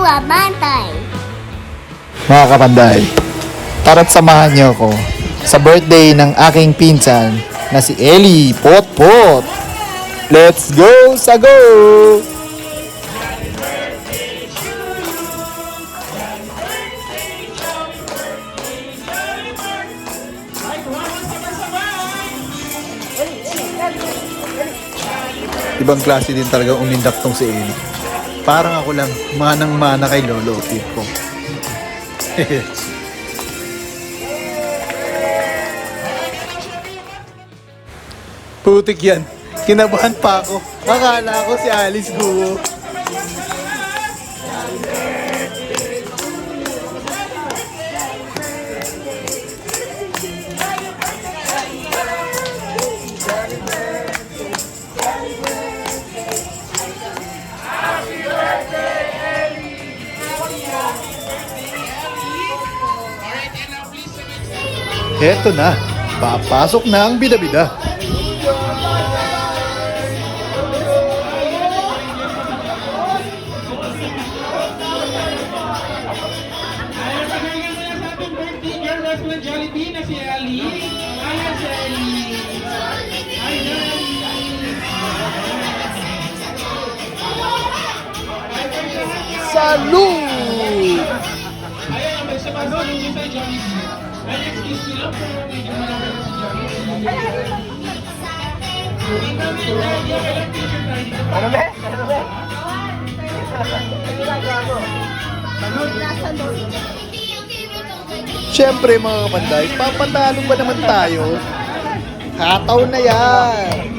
Abantay. Mga kapanday, tara't samahan niyo ako sa birthday ng aking pinsan na si Ellie Potpot. Let's go sa go! Ibang klase din talaga umindak tong si Ellie. Parang ako lang, manang-mana kay Lolo Tip ko. Putik yan. Kinabahan pa ako. Akala ko si Alice Guo. Heto na, papasok na ang bida-bida. Jollibee na si Ali. Ayan si Ali. Salud! Ayan, may sabahan yung sa Jollibee. Ay, excuse me lang pero medyo malaki si Jollibee. Ano ba? Ano ba? Siyempre mga kapanday, papatalo ba naman tayo? Hataw na yan!